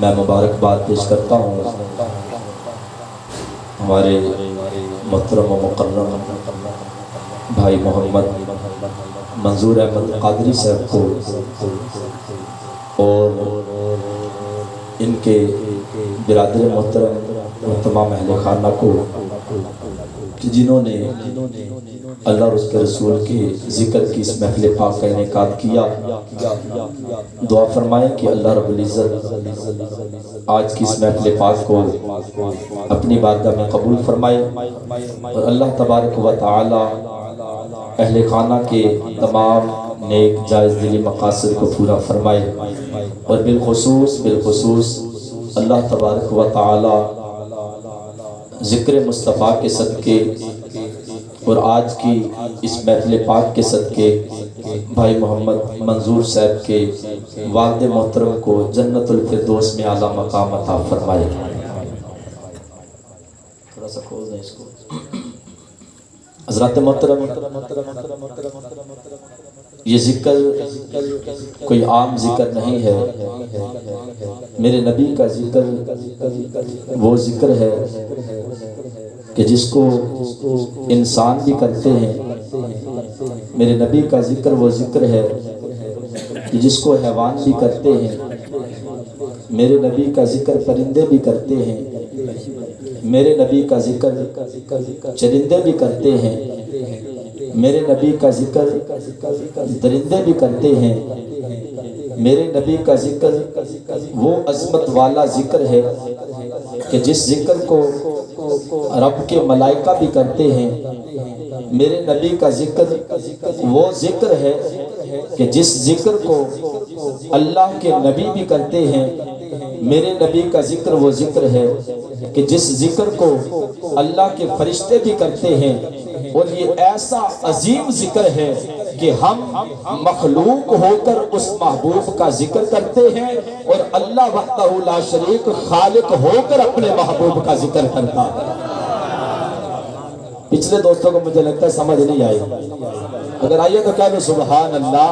میں مبارکباد پیش کرتا ہوں ہمارے محترم و مکرم بھائی محمد منظور احمد قادری صاحب کو اور ان کے برادر محترم اور تمام اہل خانہ کو کہ جنہوں نے اللہ اور اس کے رسول کے ذکر کی اس محفل پاک کا انعقاد کیا. دعا فرمائیں کہ اللہ رب العزت آج کی اس محفل پاک کو اپنی بارگاہ میں قبول فرمائے اور اللہ تبارک و تعالی اہل خانہ کے تمام نیک جائز دلی مقاصد کو پورا فرمائے اور بالخصوص اللہ تبارک و تعالی ذکر مصطفیٰ کے صدقے اور آج کی اس محفل پاک کے صدقے بھائی محمد منظور صاحب کے والد محترم کو جنت الفردوس میں اعلیٰ مقام عطا فرمائے. تھوڑا سا کھول دیں اس کو. حضرات محترم، یہ ذکر کوئی عام ذکر نہیں ہے. میرے نبی کا ذکر وہ ذکر ہے کہ جس کو انسان بھی کرتے ہیں. میرے نبی کا ذکر وہ ذکر ہے کہ جس کو حیوان بھی کرتے ہیں. میرے نبی کا ذکر پرندے بھی کرتے ہیں. میرے نبی کا ذکر چرندے بھی کرتے ہیں. میرے نبی کا ذکر درندے بھی کرتے ہیں. میرے نبی کا ذکر وہ عظمت والا ذکر ہے کہ جس ذکر کو رب کے ملائکہ بھی کرتے ہیں. میرے نبی کا ذکر وہ ذکر ہے کہ جس ذکر کو اللہ کے نبی بھی کرتے ہیں. میرے نبی کا ذکر وہ ذکر ہے کہ جس ذکر کو اللہ کے فرشتے بھی کرتے ہیں. اور یہ ایسا عظیم ذکر ہے کہ ہم مخلوق ہو کر اس محبوب کا ذکر کرتے ہیں اور اللہ وحدہ لا شریک خالق ہو کر اپنے محبوب کا ذکر کرتا ہے. پچھلے دوستوں کو مجھے لگتا ہے سمجھ نہیں آئی. اگر آئیے تو کہہ لو سبحان اللہ.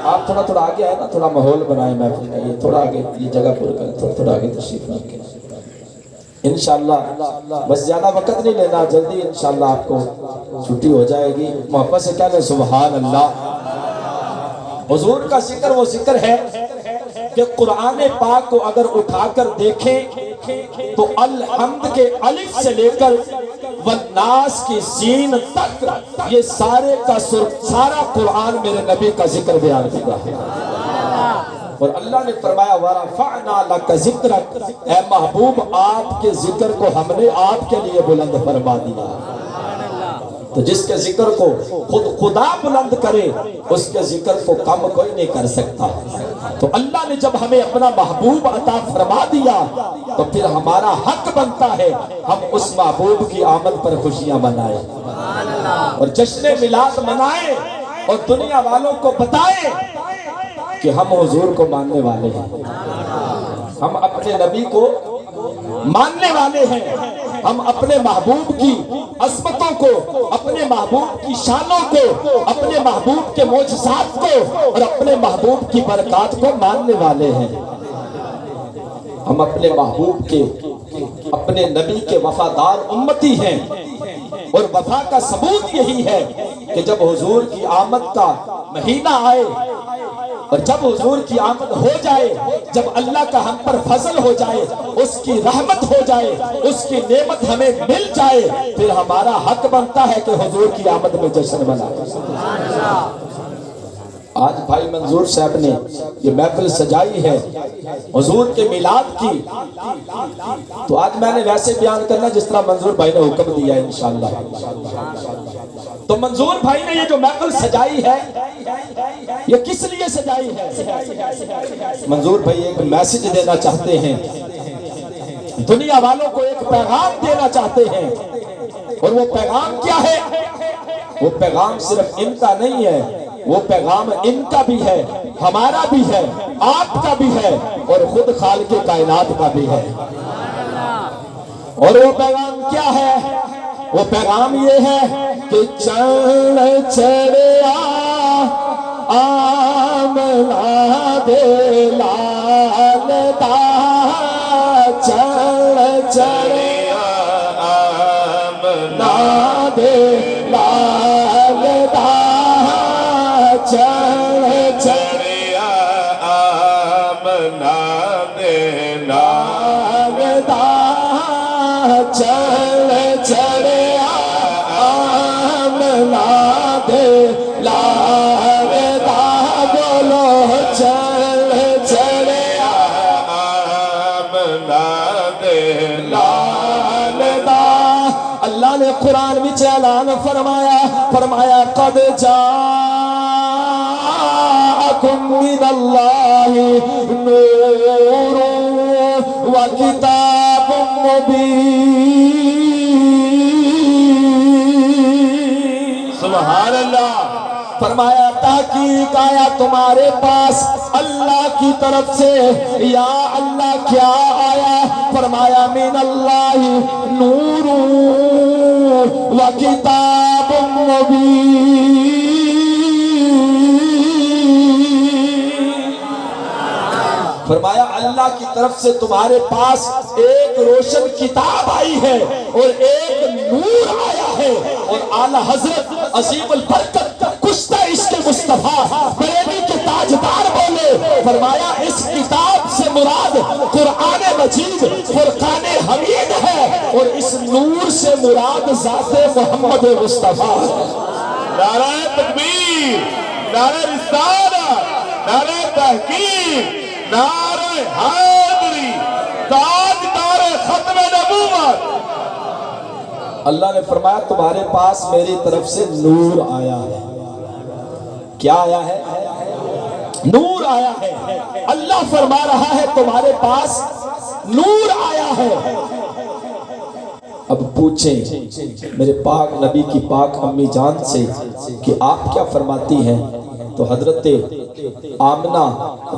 آپ تھوڑا آگے آئے نا، تھوڑا ماحول بنائیں محفل کا. یہ تھوڑا آگے یہ جگہ پر کریں، تھوڑا آگے تشریف رکھیں. انشاءاللہ بس زیادہ وقت نہیں لینا، جلدی انشاءاللہ آپ کو چھٹی ہو جائے گی. محبت سے کہہ لیں سبحان اللہ. حضور کا ذکر وہ ذکر ہے کہ قرآن پاک کو اگر اٹھا کر دیکھیں تو الحمد کے الف سے لے کر والناس کی سین تک یہ سارا قرآن میرے نبی کا ذکر بیان کر رہا ہے. اور اللہ نے فرمایا وَرَفَعْنَا لَكَ ذِكْرَكَ، اے محبوب آپ کے ذکر کو ہم نے آپ کے لیے بلند فرما دیا. تو جس کے ذکر کو خود خدا بلند کرے اس کے ذکر کو کم کوئی نہیں کر سکتا. تو اللہ نے جب ہمیں اپنا محبوب عطا فرما دیا تو پھر ہمارا حق بنتا ہے ہم اس محبوب کی آمد پر خوشیاں منائیں اور جشن میلاد منائیں اور دنیا والوں کو بتائیں کہ ہم حضور کو ماننے والے ہیں، ہم اپنے نبی کو ماننے والے ہیں، ہم اپنے محبوب کی عظمتوں کو، اپنے محبوب کی شانوں کو، اپنے محبوب کے معجزات کو اور اپنے محبوب کی برکات کو ماننے والے ہیں. ہم اپنے محبوب کے، اپنے نبی کے وفادار امتی ہیں. اور وفا کا ثبوت یہی ہے کہ جب حضور کی آمد کا مہینہ آئے اور جب حضور کی آمد ہو جائے، جب اللہ کا ہم پر فضل ہو جائے، اس کی رحمت ہو جائے، اس کی نعمت ہمیں مل جائے، پھر ہمارا حق بنتا ہے کہ حضور کی آمد میں جشن منائیں. آج بھائی منظور صاحب نے یہ محفل سجائی ہے حضور کے میلاد کی، تو آج میں نے ویسے بیان کرنا جس طرح منظور بھائی نے حکم دیا ہے انشاءاللہ. تو منظور بھائی نے یہ جو محفل سجائی ہے یہ کس لیے سجائی ہے؟ منظور بھائی ایک میسج دینا چاہتے ہیں، دنیا والوں کو ایک پیغام دینا چاہتے ہیں. اور وہ پیغام کیا ہے؟ وہ پیغام صرف ان کا نہیں ہے، وہ پیغام ان کا بھی ہے، ہمارا بھی ہے، آپ کا بھی ہے اور خود خالق کائنات کا بھی ہے. اور وہ پیغام کیا ہے؟ وہ پیغام یہ ہے کہ چڑھ چڑھیا آمنا دے لال دا چڑ چڑیا آمنا دے لال دا چڑ چڑیا آمنا دے لال دا چڑ چڑیا آمنا دے لال دا بولو چڑ چڑیا آمنا دے لال دا اللہ نے قرآن میں اعلان فرمایا قد جاءکم من اللہ نور و کتاب مبین سبحان اللہ فرمایا تحقیق آیا تمہارے پاس اللہ کی طرف سے یا اللہ کیا آیا فرمایا من اللہ نور و کتاب مبین فرمایا اللہ کی طرف سے تمہارے پاس ایک روشن کتاب آئی ہے اور ایک نور آیا ہے اور اعلیٰ حضرت عظیم البرکت کشتہ عشق مصطفیٰ بریلی کے تاجدار بولے فرمایا اس کتاب سے مراد قرآن مجید فرقان حمید ہے اور اس نور سے مراد ذات محمد مصطفیٰ نعرہ تکبیر نعرہ رسالت نعرہ تحقیق نعرہ حیدری تاجدار ختم نبوت اللہ نے فرمایا تمہارے پاس میری طرف سے نور آیا ہے کیا آیا ہے نور آیا ہے اللہ فرما رہا ہے تمہارے پاس نور آیا ہے اب پوچھیں میرے پاک نبی کی پاک امی جان سے کہ آپ کیا فرماتی ہیں تو حضرت آمنہ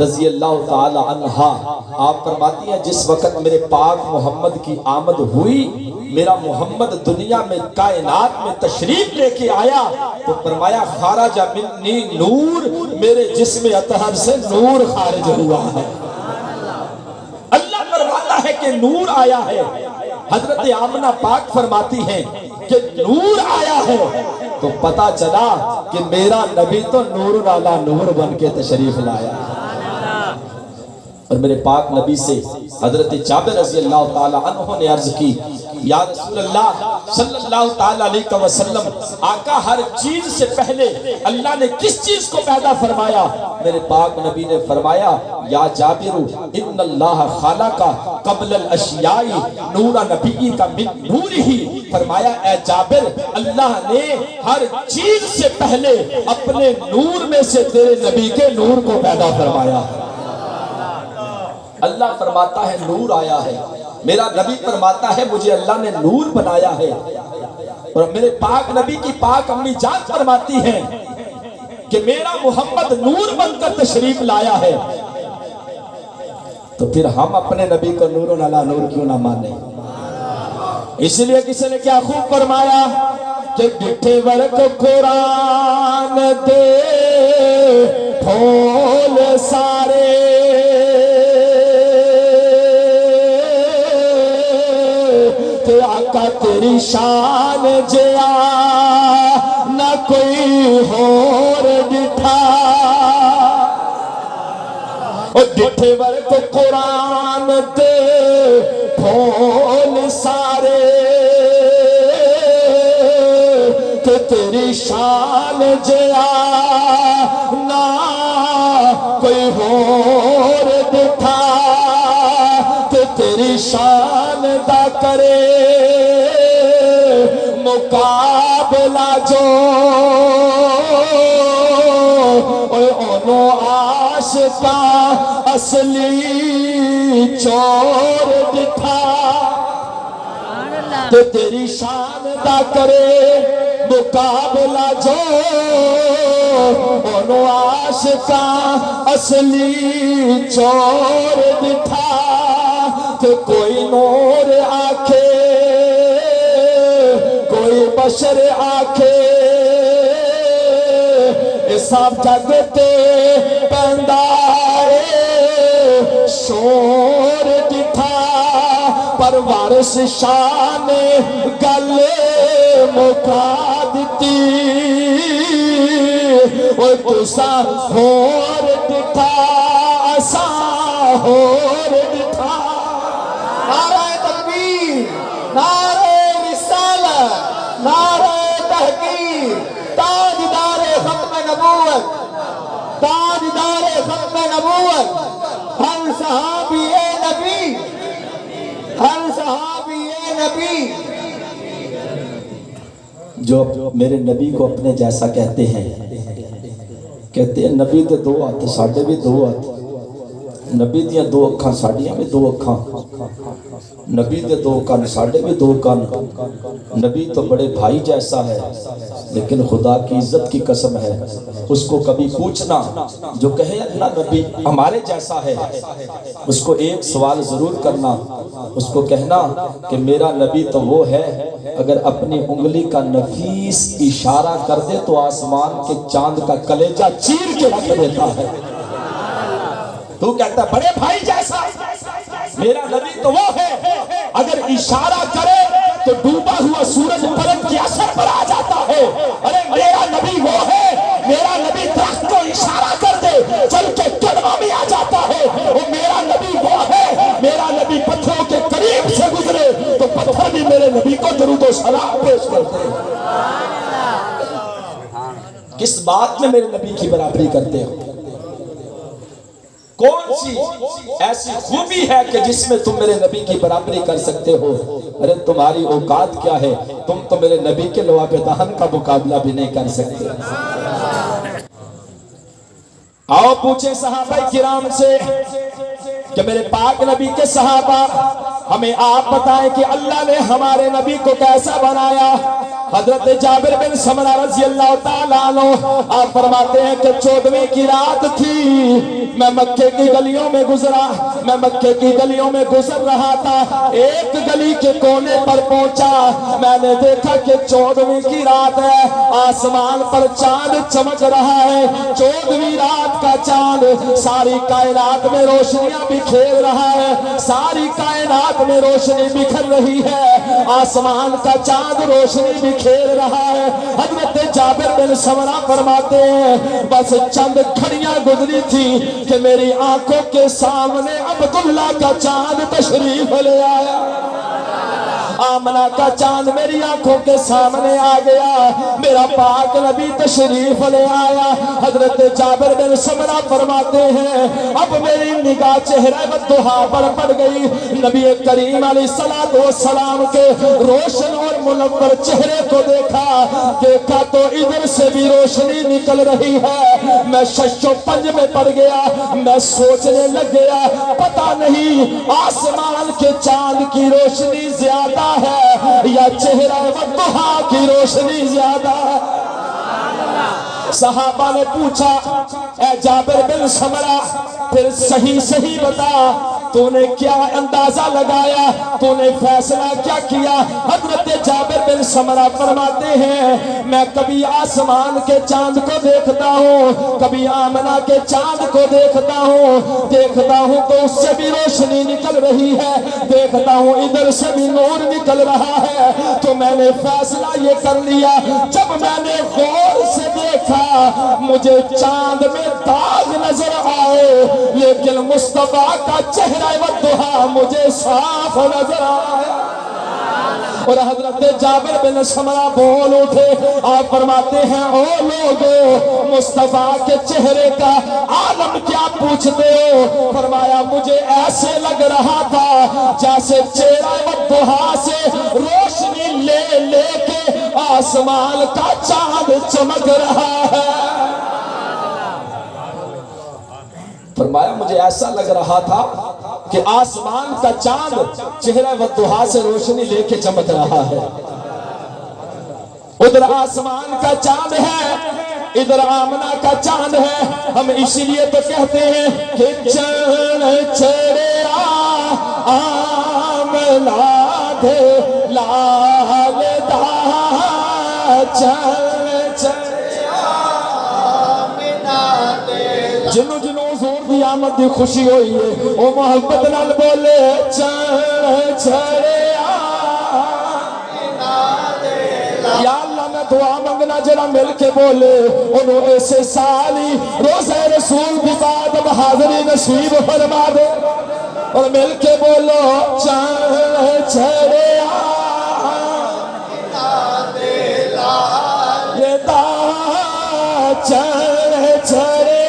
رضی اللہ تعالی عنہا آپ فرماتی ہیں جس وقت میرے پاک محمد کی آمد ہوئی میرا محمد دنیا میں کائنات میں تشریف لے کے آیا تو فرمایا خارج منی نور میرے جسم اطہر سے نور خارج ہوا ہے اللہ فرماتا ہے کہ نور آیا ہے حضرت آمنہ پاک فرماتی ہیں کہ نور آیا ہے تو پتا چلا کہ میرا نبی تو نور علی نور بن کے تشریف لایا اور میرے پاک نبی سے حضرت جابر رضی اللہ تعالی عنہ نے عرض کی یا رسول اللہ صلی اللہ تعالی علیہ وسلم آقا ہر چیز سے پہلے اللہ نے کس چیز کو پیدا فرمایا میرے پاک نبی نے فرمایا یا جابر ان اللہ خالق قبل الاشیاء نور نبی کا من نور ہی فرمایا اے جابر اللہ نے ہر چیز سے پہلے اپنے نور میں سے تیرے نبی کے نور کو پیدا فرمایا اللہ فرماتا ہے نور آیا ہے میرا نبی فرماتا ہے مجھے اللہ نے نور بنایا ہے اور میرے پاک نبی کی پاک امی جان فرماتی ہیں کہ میرا محمد نور بن کر تشریف لایا ہے تو پھر ہم اپنے نبی کو نور علی نور کیوں نہ مانیں اس لیے کسی نے کیا خوب فرمایا کہ ڈٹھے ورک قرآن دے پھول سارے آقا تیری شان جیا نہ کوئی اور ڈٹھا اور ڈٹھے ورک قرآن دے پھول سارے کہ تیری شان جیا نہ کوئی اور ڈٹھا کہ تیری شان دا کرے مقابلہ جو اونو عاشقہ اصلی چور دکھا تو تیری شان دا کرے مقابلہ جو اونو عاشقہ اصلی چور دکھا کہ کوئی نور آکھے کوئی بشر آکھے اس صاحب جگتے پندارے شور دکھا پر وارث شاہ نے گل مکا دیتی وہ تسا ہور دکھا اسا ہور دکھا نعرہ تکبیر نعرہ رسالت نعرہ تحقیر تاجدار ختم نبوت تاجدار ختم نبوت ہر صحابی نبی ہر صحابی نبی جو میرے نبی کو اپنے جیسا کہتے ہیں نبی دے دو ہاتھ ساڈے بھی دو ہاتھ نبی دیاں دو اکھاں ساڈیاں بھی دو اکھاں نبی دے دو کان ساڈے بھی دو کان نبی تو بڑے بھائی جیسا ہے لیکن خدا کی عزت کی قسم ہے اس کو کبھی پوچھنا جو کہے اللہ نبی ہمارے جیسا ہے اس کو ایک سوال ضرور کرنا اس کو کہنا کہ میرا نبی تو وہ ہے اگر اپنی انگلی کا نفیس اشارہ کر دے تو آسمان کے چاند کا کلیجہ چیر کے رکھ دیتا ہے تو کہتا ہے بڑے بھائی جیسا میرا نبی تو وہ ہے اگر اشارہ کرے تو ڈوبا ہوا سورج پلٹ کے اثر پر آ جاتا ہے ارے میرا نبی وہ ہے میرا نبی درخت کو اشارہ کر دے چل کے قدموں میں آ جاتا ہے وہ میرا نبی وہ ہے میرا نبی پتھروں کے قریب سے گزرے تو پتھر بھی میرے نبی کو درود و سلام پیش کرتے ہیں کس بات میں میرے نبی کی برابری کرتے ہو کون سی ایسی خوبی ہے کہ جس میں تم میرے نبی کی برابری کر سکتے ہو ارے تمہاری اوقات کیا ہے تم تو میرے نبی کے لواب دہن کا مقابلہ بھی نہیں کر سکتے آؤ پوچھیں صحابہ کرام سے کہ میرے پاک نبی کے صحابہ ہمیں آپ بتائیں کہ اللہ نے ہمارے نبی کو کیسا بنایا حضرت جابر بن سمرہ رضی اللہ تعالیٰ عنہ آپ فرماتے ہیں کہ 14ویں کی رات تھی میں مکے کی گلیوں میں گزرا میں مکے کی گلیوں میں گزر رہا تھا ایک گلی کے کونے پر پہنچا میں نے دیکھا کہ 14ویں کی رات ہے آسمان پر چاند چمک رہا ہے 14ویں رات کا چاند ساری کائنات میں روشنیاں بکھیر رہا ہے ساری کائنات میں روشنی بکھر رہی ہے آسمان کا چاند روشنی بکھیر رہا ہے حضرت جابر بن سمرہ فرماتے ہیں بس چند گھڑیاں گزری تھی کہ میری آنکھوں کے سامنے عبداللہ کا چاند تشریف لے آیا آمنہ کا چاند میری آنکھوں کے سامنے آ گیا میرا پاک نبی تشریف لے آیا حضرت جابر بن سمرہ فرماتے ہیں اب میری نگاہ چہرہ بددہا پر پڑ گئی نبی کریم علیہ السلام کے روشن اور منور چہرے کو دیکھا تو ادھر سے بھی روشنی نکل رہی ہے میں شش و پنج میں پڑ گیا میں سوچنے لگ گیا پتہ نہیں آسمان کے چاند کی روشنی زیادہ ہے یا چہرہ بددہا کی روشنی زیادہ ہے صحابہ نے پوچھا اے جابر بن سمرہ پھر صحیح بتا تو نے کیا اندازہ لگایا تو نے فیصلہ کیا کیا حضرت جابر بن سمرہ فرماتے ہیں میں کبھی آسمان کے چاند کو دیکھتا ہوں کبھی آمنہ کے چاند کو دیکھتا ہوں تو اس سے بھی روشنی نکل رہی ہے دیکھتا ہوں ادھر سے بھی نور نکل رہا ہے تو میں نے فیصلہ یہ کر لیا جب میں نے غور سے دیکھا مجھے چاند میں داغ نظر آئے لیکن مصطفیٰ کا چہرہ والدہا مجھے صاف نظر آیا اور حضرت جابر بن سمرہ بول اٹھے آپ فرماتے ہیں او لوگو مصطفیٰ کے چہرے کا عالم کیا پوچھتے ہو فرمایا مجھے ایسے لگ رہا تھا جیسے چہرہ والدہا سے روشنی لے کے آسمان کا چاند چمک رہا ہے فرمایا مجھے ایسا لگ رہا تھا کہ آسمان کا چاند چہرہ والدہا سے روشنی لے کے چمک رہا ہے ادھر آسمان کا چاند ہے ادھر آمنہ کا چاند ہے ہم اسی لیے تو کہتے ہیں کہ چن چڑیا آمنہ دے لال دا چن چڑیا جنوں جنوں حضور دی آمد دی خوشی ہوئی ہے او محبت نال بولے چڑھ چڑھیا یا اللہ میں دعا منگنا جڑا مل کے بولے انہوں ایسے سالی روزہ رسول دی بعد اب حاضری نصیب فرما دے اور مل کے بولو چڑھ چڑھیا یہ دا چڑھ چڑھیا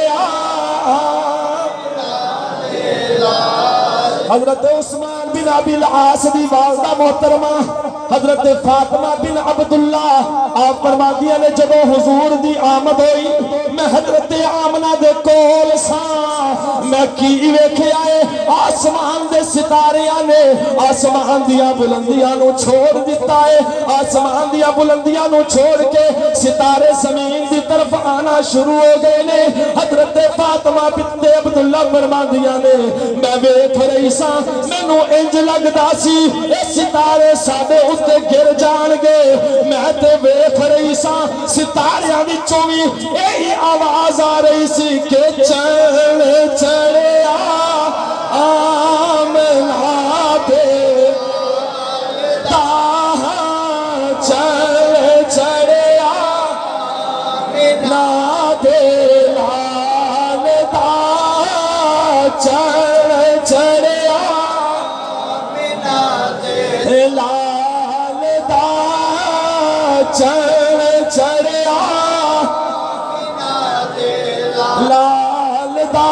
حضرت عثمان بن ابی العاص دی والدہ محترمہ حضرت فاطمہ بن عبداللہ آپ فرماندیاں نے جب حضور دی آمد ہوئی میں حضرت آمنہ دے کول ساں میں کی ویکھے آئے آسمان دے ستاریاں نے آسمان دیا بلندیاں نو چھوڑ دیتا ہے آسمان دیا بلندیاں نو چھوڑ کے ستارے زمین دی طرف آنا شروع ہو گئے نے حضرت فاطمہ بنت عبداللہ فرماندیاں نے میں ویکھ رہی ساں مینوں انج لگدا سی اے ستارے ساڈے اُتے گر جان گے میں تے ویکھ رہی ساں ستاریاں وچوں وی یہی آواز آ رہی سی کہ چڑھ چڑھیا آمنہ دے تاہا چڑھ چڑھیا آمنہ دے لال دا چڑھ چڑھیا لال دا چڑھ چڑھیا لال دا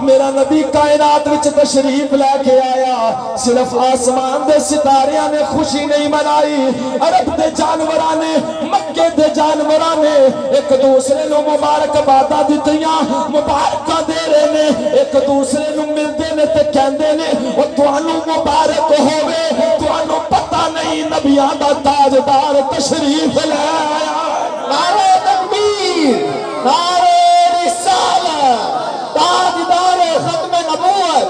میرا نبی کائنات وچ تشریف لے کے آیا صرف آسمان دے ستاریاں نے خوشی نہیں منائی عرب دے جانوراں نے مکے دے جانوراں نے ایک دوسرے نو مبارک باداں دتیاں مبارکاں دے رہے نے ایک دوسرے نو ملدے نے تے کہندے نے او تانوں مبارک ہوے تانوں پتہ نہیں نبیاں دا تاجدار تشریف لے آیا نعرہ تکبیر نعرہ رسالت تاجدار ختم نبوت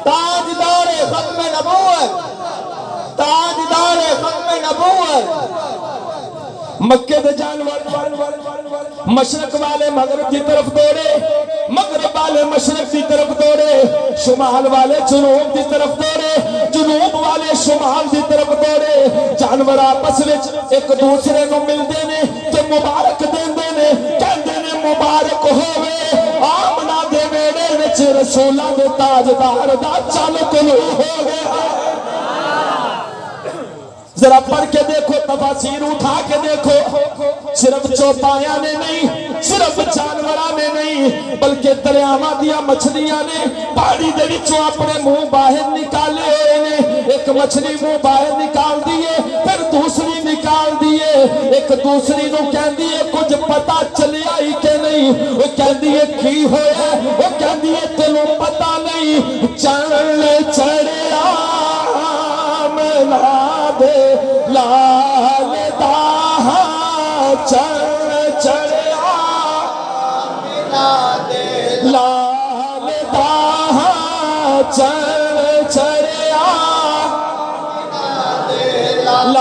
تاجدار ختم نبوت تاجدار ختم نبوت مکے دے جانور مشرق والے مغرب کی طرف دوڑے مغرب والے مشرق کی طرف دوڑے شمال والے جنوب کی طرف دوڑے جنوب والے شمال کی طرف دوڑے جانور آپس وچ ایک دوسرے نو ملدے نے تے مبارک دیندے نے کہندے نے مبارک ہووے آمنہ دے ویڑے وچ رسولاں دے تاجدار دا چل طلوع ہو گیا ذرا پڑھ کے دیکھو تفاسیر اٹھا کے دیکھو صرف چوپایاں نے نہیں صرف جانوراں نے نہیں بلکہ دریاواں دیا مچھلیاں نے پہاڑی دے وچوں اپنے منہ باہر نکالے ہوئے نے ایک مچھلی منہ باہر نکال دیے پھر دوسری نکال دیے ایک دوسری نو کہندی ہے کچھ پتہ چلیا ہی کہ نہیں وہ کہندی ہے کی ہویا وہ کہندی ہے تینوں پتہ نہیں چڑھ چڑھیا آمنہ دے لال دا چڑھ چڑھیا لال دا چڑھ چڑھیا لال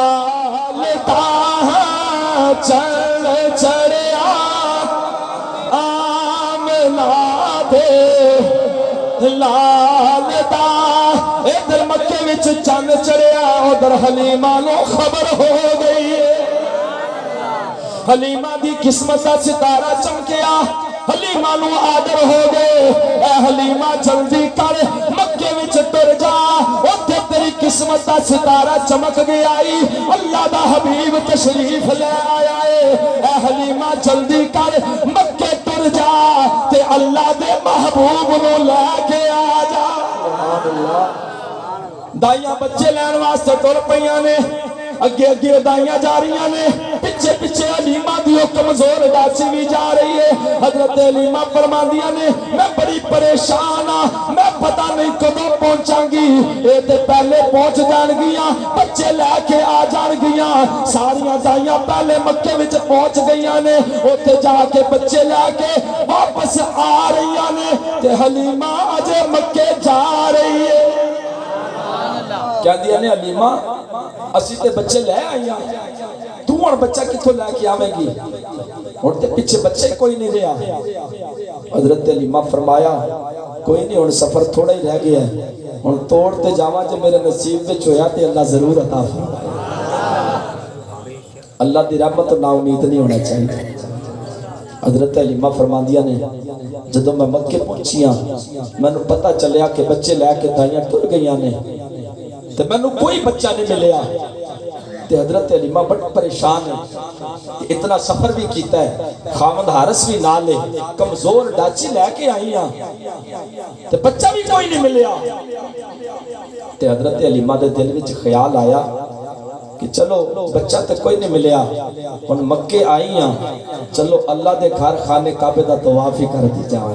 دا چڑھ چڑھیا آمنہ دے لال دا ادھر مکے وچ چند چڑھیا ادھر حلیمہ نو خبر ہو گئی حلیمہ دی قسمت دا ستارہ چمکیا حلیمہ نو آدر ہو گئے اے حلیمہ جلدی کر مکے وچ ٹر جا اوتھے تیری قسمت دا ستارہ چمک گیا اللہ دا حبیب تشریف لے آیا ہے اے حلیمہ جلدی کر مکے ٹر جا تے اللہ دے محبوب نو لے کے آ جا دائیاں بچے لین واسطے ٹر پیاں نے اگے اگے دائیاں جا رہی نے پچھے پچھے حلیمہ دیو کمزور ڈاچی بھی جا رہی ہے حضرت حلیمہ فرماندیاں نے میں بڑی پریشان ہاں میں پتہ نہیں کدوں پہنچاں گی اے تے پہلے پہنچ جان گیاں بچے لے کے آ جان گیاں ساریاں دائیاں پہلے مکے وچ پہنچ گئیاں نے اوتھے جا کے بچے لے کے واپس آ رہی نے تے حلیمہ اجے مکے جا رہی ہے کیا دیا نے حلیمہ اسی تے بچے لے آئیاں تو اور بچہ کتھوں لے کے آویں گی اور تے پیچھے بچے کوئی نہیں رہا حضرت علیمہ فرمایا کوئی نہیں، ہن سفر تھوڑا ہی رہ گیا ہے، ہن توڑ تے جاواں جو میرے نصیب وچ ہویا تے اللہ ضرور عطا فرمائے۔ اللہ دی رحمت تو نا امید نہیں ہونا چاہیے۔ حضرت علیمہ فرماندیاں نے جدوں میں مکے پہنچیاں مینوں پتہ چلیا کہ بچے لے کے دائیاں ٹر گئیاں نے تے مینوں کوئی بچہ نہیں ملیا تے حضرت علیمہ بڑا پریشان ہے، اتنا سفر بھی کیتا ہے، خامد حارس بھی نال ہے، کمزور ڈاچی لے کے آئی ہاں تے بچہ بھی کوئی نہیں ملیا تے حضرت علیمہ دے دل وچ خیال آیا کہ چلو بچہ تے کوئی نہیں ملیا، ہن مکے آئی ہاں، چلو اللہ دے گھر خانہ کعبے دا طواف ہی کر دی جاؤ۔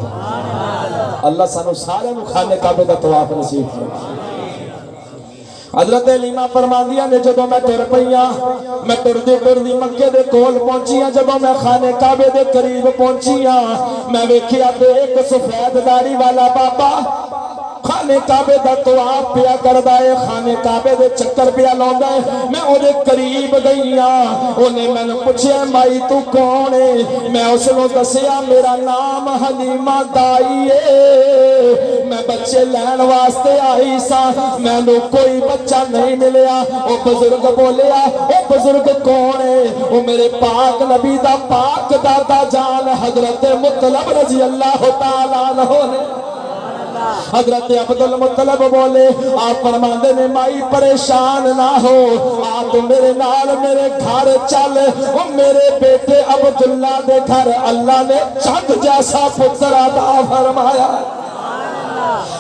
اللہ سانو سارے نو خانہ کعبے دا طواف نصیب فرمائے۔ حضرت علیمہ فرماندیاں نے جدوں میں ٹر پئیاں، میں ٹردی مکے دے کول پہنچیاں، جدوں میں خانہ کعبے دے قریب پہنچیاں میں ویکھیا تے ایک سفید داڑھی والا بابا خانہ کعبے دا طواف پیا کردا ہے، خانہ کعبے دے چکر پیا لاوندا ہے۔ میں اودے قریب گئیاں، اونے مینوں پوچھیا مائی تو کون ہے؟ میں اس نوں دسیا میرا نام حلیمہ دائی ہے، میں بچے لین واسطے آئی سا، مینوں کوئی بچہ نہیں ملیا۔ او بزرگ بولیا او بزرگ کون ہے؟ او میرے پاک نبی دا پاک دادا جان حضرت مطلب رضی اللہ تعالیٰ عنہ نے۔ حضرت عبدالمطلب بولے آپ فرماندے نے مائی پریشان نہ ہو، آ تو میرے نال میرے گھر چل، وہ میرے بیٹے عبداللہ دے گھر اللہ نے چند جیسا پتر عطا فرمایا۔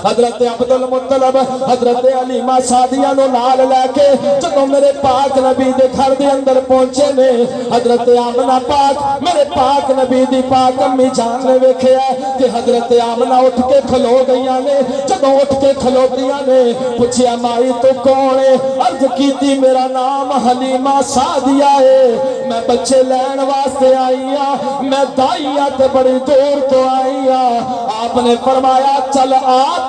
حضرت عبدالمطلب حضرت علیمہ سعدیہ نو نال لے کے جدوں میرے پاک نبی دے گھر دے اندر پہنچے نے، حضرت آمنہ پاک میرے پاک نبی دی پاک امی جان نے ویکھیا کہ حضرت آمنہ اٹھ کے کھلو گئیاں نے، جدوں اٹھ کے کھلوتیاں نے پوچھیا مائی تو کون ہے؟ عرض کیتی میرا نام حلیمہ سعدیہ ہے، میں بچے لین واسطے آئی ہاں، میں دائیاں تے بڑی دور تو آئی ہاں۔ آپ نے فرمایا چل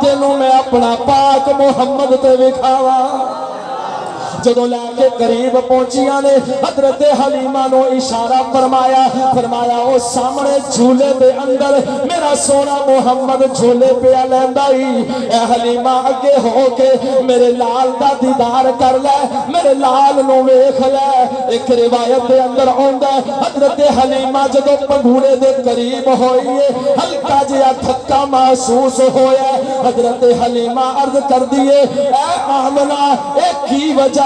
تینوں میں اپنا پاک محمد تے وکھاواں۔ جدوں لے کے قریب پہنچیاں نے حضرت حلیمہ نو اشارہ فرمایا، فرمایا او سامنے جھولے دے اندر میرا سونا محمد جھولے پیا لیندا ہی، اے حلیمہ اگے ہو کے میرے لال دا دیدار کر لے، میرے لال نو ویکھ لے۔ ایک روایت دے اندر آندا ہے حضرت حلیمہ جدوں پنگھوڑے دے قریب ہوئی ہے ہلکا جہا دھکا محسوس ہویا، حضرت حلیمہ عرض کر دیے اے آمنہ اے کی وجہ ہے؟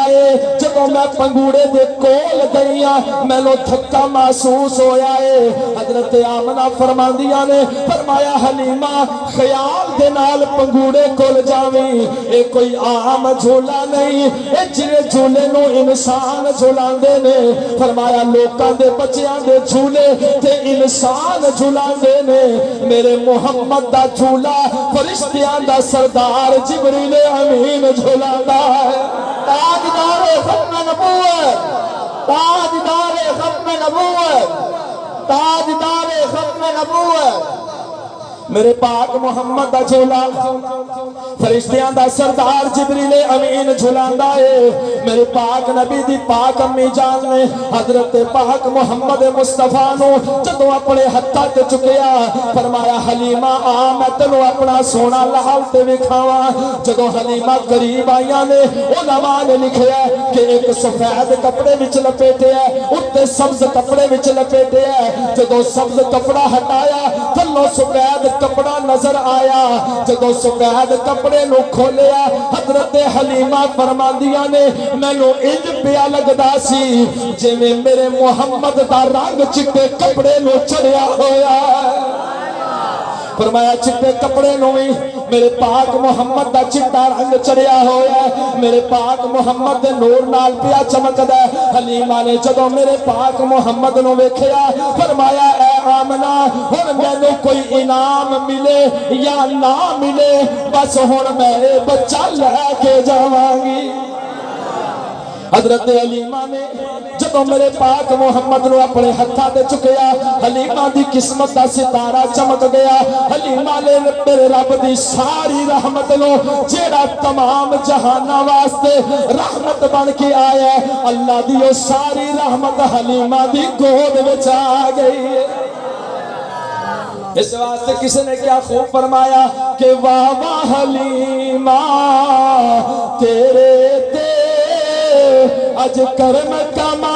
جدوں میں پنگوڑے دے کول گئیاں مینوں دھکا محسوس ہویا ہے۔ حضرت آمنہ فرماندیاں نے فرمایا حلیمہ خیال دے نال پنگوڑے کول جاویں، اے کوئی عام جھولا نہیں، اے جڑے جھولے نو انسان جھولاندے نے، فرمایا لوکاں دے بچیاں دے جھولے تے انسان جھولاندے نے، میرے محمد دا جھولا فرشتیاں دا سردار جبریل امین جھولاندا ہے۔ تاجدار ختم نبوت، تاجدار ختم نبوت، تاجدار ختم نبوت، میرے پاک محمد دا جھولا فرشتیاں دا سردار جبریل امین جھولاندا ہے۔ میرے پاک نبی دی پاک امی جان نے حضرت پاک محمد مصطفیٰ نو جدوں اپنے ہتھاں تے چکیا فرمایا حلیمہ آ میں تینوں اپنا سونا لال تے وکھاواں۔ جدوں حلیمہ قریب آئیاں نے علماء نے لکھیا کہ ایک سفید کپڑے وچ لپیٹے ہے، اُتے سبز کپڑے وچ لپیٹے ہے، جدوں سبز کپڑا ہٹایا تھلوں سفید کپڑا نظر آیا، جدوں سفید کپڑے نو کھولیا حضرت حلیمہ فرماندیاں نے مینوں انج پیا لگدا سی جویں میرے محمد دا رنگ چٹے کپڑے نو چڑھیا ہویا ہے۔ فرمایا چٹے کپڑے نو ہی میرے پاک محمد دا چٹا رنگ چڑھیا ہویا ہے، میرے پاک محمد دے نور نال پیا چمکدا ہے۔ حلیمہ نے جدوں میرے پاک محمد نو ویکھیا فرمایا اے آمنہ ہن مینوں کوئی انعام ملے یا نہ ملے بس ہن میں بچہ لے کے جاواں گی۔ حضرت حلیمہ نے جدوں میرے پاک محمد نو اپنے ہتھاں تے چکیا حلیمہ دی قسمت دا ستارہ چمک گیا۔ حلیمہ نے میرے رب دی ساری رحمت نو جیڑا تمام جہاناں واسطے رحمت بن کے آیا ہے اللہ دی او ساری رحمت حلیمہ دی گود وچ آ گئی ہے۔ اس واسطے کسی نے کیا خوب فرمایا کہ واہ واہ حلیمہ تیرے تے اج کرم کما